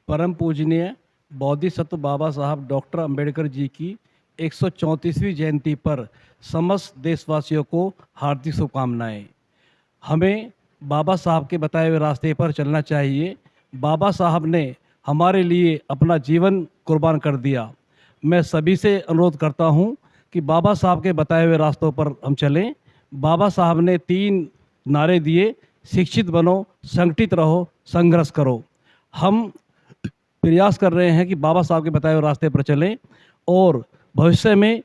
परम पूजनीय बोधिसत्व बाबा साहब डॉक्टर अंबेडकर जी की 134वीं जयंती पर समस्त देशवासियों को हार्दिक शुभकामनाएं। हमें बाबा साहब के बताए हुए रास्ते पर चलना चाहिए। बाबा साहब ने हमारे लिए अपना जीवन कुर्बान कर दिया। मैं सभी से अनुरोध करता हूं कि बाबा साहब के बताए हुए रास्तों पर हम चलें। बाबा साहब ने 3 नारे दिए: शिक्षित बनो, संगठित रहो, संघर्ष करो। हम प्रयास कर रहे हैं कि बाबा साहब के बताए हुए रास्ते पर चलें और भविष्य में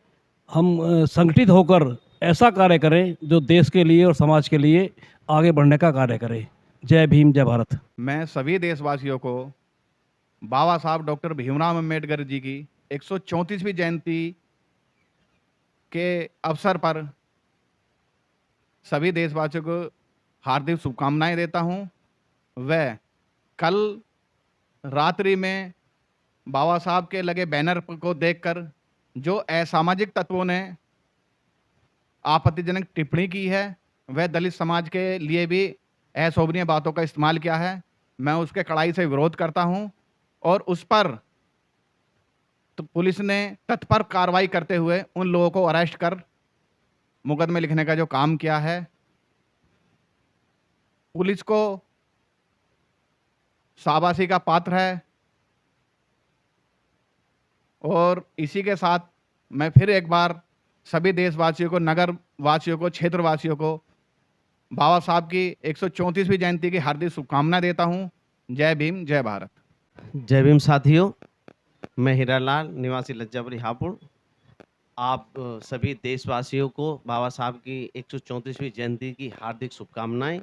हम संगठित होकर ऐसा कार्य करें जो देश के लिए और समाज के लिए आगे बढ़ने का कार्य करें। जय भीम, जय भारत। मैं सभी देशवासियों को बाबा साहब डॉक्टर भीमराव अंबेडकर जी की 134वीं जयंती के अवसर पर सभी देशवासियों को हार्दिक शुभकामनाएं देता हूं। वह कल रात्रि में बाबा साहब के लगे बैनर को देखकर जो असामाजिक तत्वों ने आपत्तिजनक टिप्पणी की है, वह दलित समाज के लिए भी अशोभनीय बातों का इस्तेमाल किया है। मैं उसके कड़ाई से विरोध करता हूं और उस पर तो पुलिस ने तत्पर कार्रवाई करते हुए उन लोगों को अरेस्ट कर मुकदमे लिखने का जो काम किया है, पुलिस को शाबाशी का पात्र है। और इसी के साथ मैं फिर एक बार सभी देशवासियों को, नगर वासियों को, क्षेत्रवासियों को बाबा साहब की 134वीं जयंती की हार्दिक शुभकामनाएं देता हूं। जय भीम, जय भारत। जय भीम साथियों, मैं हीरालाल, निवासी लज्जापुरी हापुड़। आप सभी देशवासियों को बाबा साहब की 134वीं जयंती की हार्दिक शुभकामनाएं।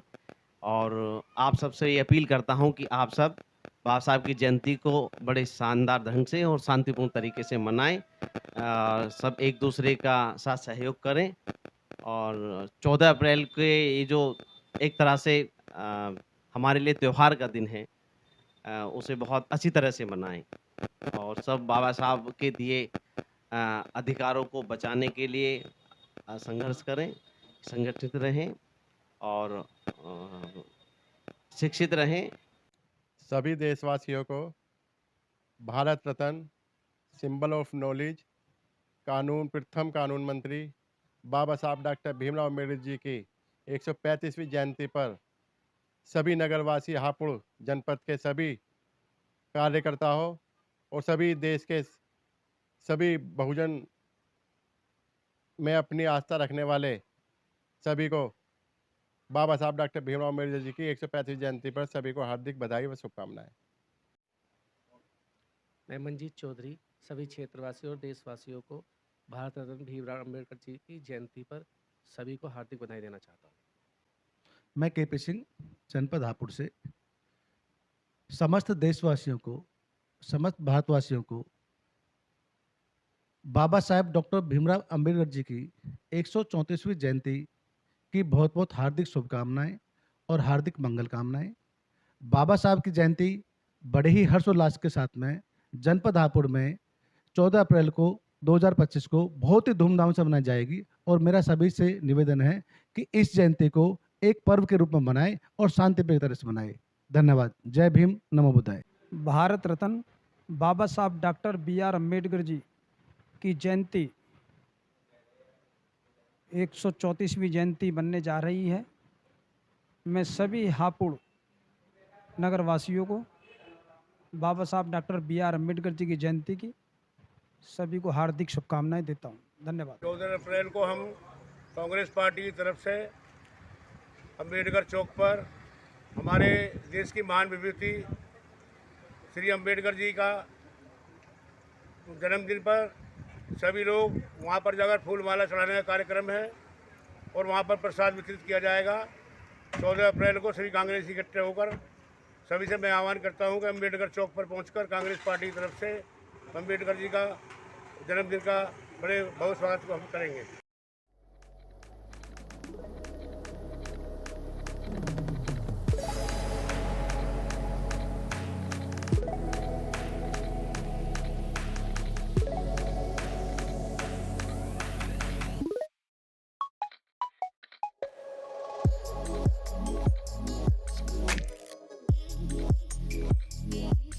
और आप सबसे ये अपील करता हूं कि आप सब बाबा साहब की जयंती को बड़े शानदार ढंग से और शांतिपूर्ण तरीके से मनाएं। सब एक दूसरे का साथ सहयोग करें और 14 अप्रैल के ये जो एक तरह से हमारे लिए त्यौहार का दिन है, उसे बहुत अच्छी तरह से मनाएं और सब बाबा साहब के दिए अधिकारों को बचाने के लिए संघर्ष करें, संगठित रहें और शिक्षित रहें। सभी देशवासियों को Bharat Ratna, symbol of knowledge, प्रथम कानून मंत्री बाबा साहब डॉक्टर भीमराव अम्बेडकर जी की 135वीं जयंती पर सभी नगरवासी हापुड़ जनपद के सभी कार्यकर्ताओं और सभी देश के सभी बहुजन में अपनी आस्था रखने वाले सभी को बाबा साहब डॉक्टर भीमराव अम्बेडकर जी की 135वीं जयंती पर सभी को हार्दिक बधाई व शुभकामनाएं। मैं मंजीत चौधरी सभी क्षेत्रवासियों और देशवासियों को भारत रत्न भीमराव अम्बेडकर जी की जयंती पर सभी को हार्दिक बधाई देना चाहता हूँ। मैं केपी सिंह, जनपद हापुड़ से समस्त देशवासियों को, समस्त भारतवासियों को बाबा साहेब डॉक्टर भीमराव अंबेडकर जी की 134वीं जयंती की बहुत बहुत हार्दिक शुभकामनाएं और हार्दिक मंगल कामनाएं। बाबा साहब की जयंती बड़े ही हर्षोल्लास के साथ में जनपद हापुड़ में 14 अप्रैल को 2025 को बहुत ही धूमधाम से मनाई जाएगी और मेरा सभी से निवेदन है कि इस जयंती को एक पर्व के रूप में मनाएं और शांतिप्रिय तरह से मनाएं। धन्यवाद। जय भीम, नमो बुद्धाय। भारत रत्न बाबा साहब डॉक्टर B.R. अम्बेडकर जी की जयंती 134वीं जयंती बनने जा रही है। मैं सभी हापुड़ नगरवासियों को बाबा साहब डॉक्टर B.R. अम्बेडकर जी की जयंती की सभी को हार्दिक शुभकामनाएं देता हूं। धन्यवाद। 14 अप्रैल को हम कांग्रेस पार्टी की तरफ से अम्बेडकर चौक पर हमारे देश की महान विभूति श्री अम्बेडकर जी का जन्मदिन पर सभी लोग वहां पर जाकर फूल माला चढ़ाने का कार्यक्रम है और वहां पर प्रसाद वितरित किया जाएगा। 14 अप्रैल को सभी कांग्रेस इकट्ठे होकर सभी से मैं आह्वान करता हूं कि अम्बेडकर चौक पर पहुंचकर कांग्रेस पार्टी की तरफ से अम्बेडकर जी का जन्मदिन का बड़े बहुत स्वागत को हम करेंगे।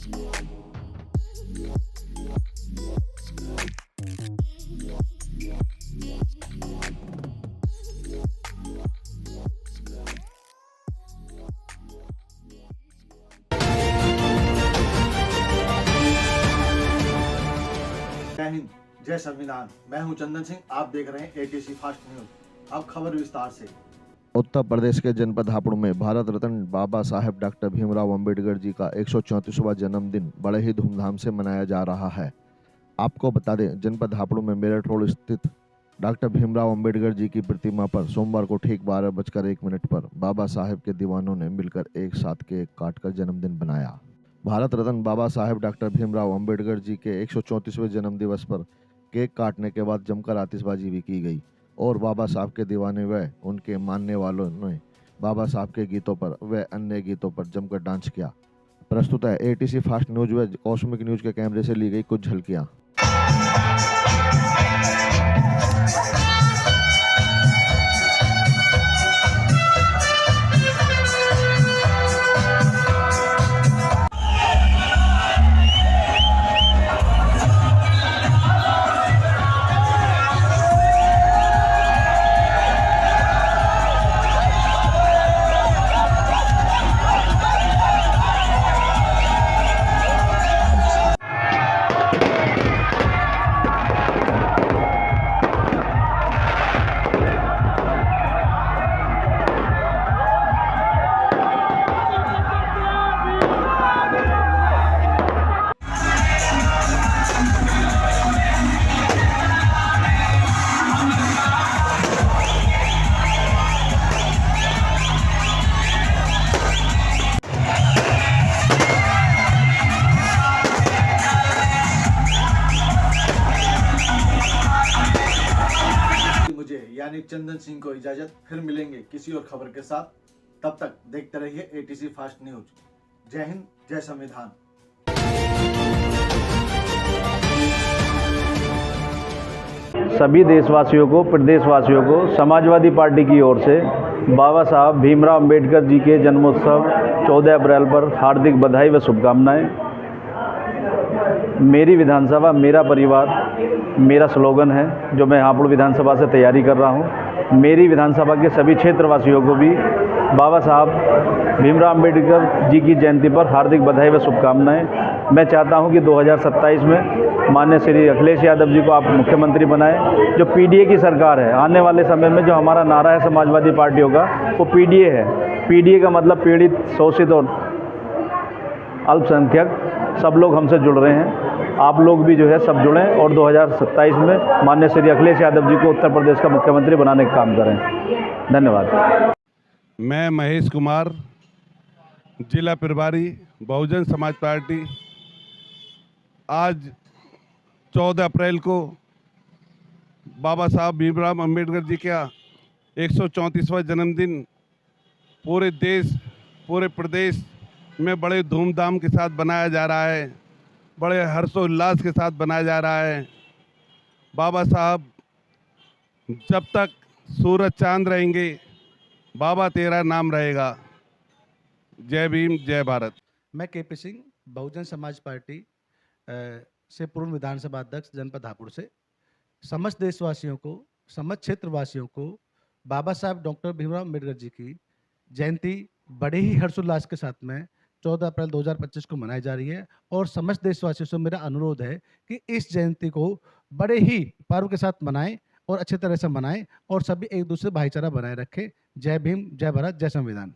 Yeah. जय हिंद, जय संविधान। मैं हूं चंदन सिंह, आप देख रहे हैं एटीसी फास्ट न्यूज। अब खबर विस्तार से। उत्तर प्रदेश के जनपद हापुड़ में भारत रत्न बाबा साहेब डॉक्टर भीमराव अंबेडकर जी का 134वां जन्मदिन बड़े ही धूमधाम से मनाया जा रहा है। आपको बता दें, जनपद हापुड़ में मेरठ रोड स्थित डॉक्टर भीमराव अंबेडकर जी की प्रतिमा पर सोमवार को ठीक 12:01 पर बाबा साहेब के दीवानों ने मिलकर एक साथ केक काटकर जन्मदिन बनाया। भारत रत्न बाबा साहेब डॉक्टर भीमराव अंबेडकर जी के 134वें जन्म दिवस पर केक काटने के बाद जमकर आतिशबाजी भी की गई और बाबा साहब के दीवाने व उनके मानने वालों ने बाबा साहब के गीतों पर व अन्य गीतों पर जमकर डांस किया। प्रस्तुत है एटीसी फास्ट न्यूज व कॉस्मिक न्यूज के कैमरे से ली गई कुछ झलकियां। मुझे यानी चंदन सिंह को इजाजत। फिर मिलेंगे किसी और खबर के साथ। तब तक देखते रहिए एटीसी फास्ट न्यूज। जय हिंद, जय संविधान। सभी देशवासियों को, प्रदेशवासियों को समाजवादी पार्टी की ओर से बाबा साहब भीमराव अंबेडकर जी के जन्मोत्सव 14 अप्रैल पर हार्दिक बधाई व शुभकामनाएं। मेरी विधानसभा मेरा परिवार मेरा स्लोगन है, जो मैं हापुड़ विधानसभा से तैयारी कर रहा हूं। मेरी विधानसभा के सभी क्षेत्रवासियों को भी बाबा साहब भीमराव अंबेडकर जी की जयंती पर हार्दिक बधाई व शुभकामनाएं। मैं चाहता हूं कि 2027 में माननीय श्री अखिलेश यादव जी को आप मुख्यमंत्री बनाएं। जो पीडीए की सरकार है, आने वाले समय में जो हमारा नारा है समाजवादी पार्टियों का, वो पीडीए है। पीडीए का मतलब पीड़ित, शोषित और अल्पसंख्यक सब लोग हमसे जुड़ रहे हैं। आप लोग भी जो है सब जुड़ें और 2027 में माननीय श्री अखिलेश यादव जी को उत्तर प्रदेश का मुख्यमंत्री बनाने का काम करें। धन्यवाद। मैं महेश कुमार, जिला प्रभारी बहुजन समाज पार्टी। आज 14 अप्रैल को बाबा साहब भीमराव अंबेडकर जी का 134वां जन्मदिन पूरे देश, पूरे प्रदेश में बड़े धूमधाम के साथ बनाया जा रहा है, बड़े हर्षोल्लास के साथ बनाया जा रहा है। बाबा साहब जब तक सूरज चांद रहेंगे, बाबा तेरा नाम रहेगा। जय भीम, जय भारत। मैं केपी सिंह, बहुजन समाज पार्टी से पूर्व विधानसभा अध्यक्ष, जनपद हापुड़ से समस्त देशवासियों को, समस्त क्षेत्रवासियों को बाबा साहब डॉक्टर भीमराव अम्बेडकर जी की जयंती बड़े ही हर्षोल्लास के साथ में 14 अप्रैल 2025 को मनाई जा रही है। और समस्त देशवासियों से मेरा अनुरोध है कि इस जयंती को बड़े ही पर्व के साथ मनाएं और अच्छे तरह से मनाएं और सभी एक दूसरे भाईचारा बनाए रखें। जय भीम, जय भारत, जय संविधान।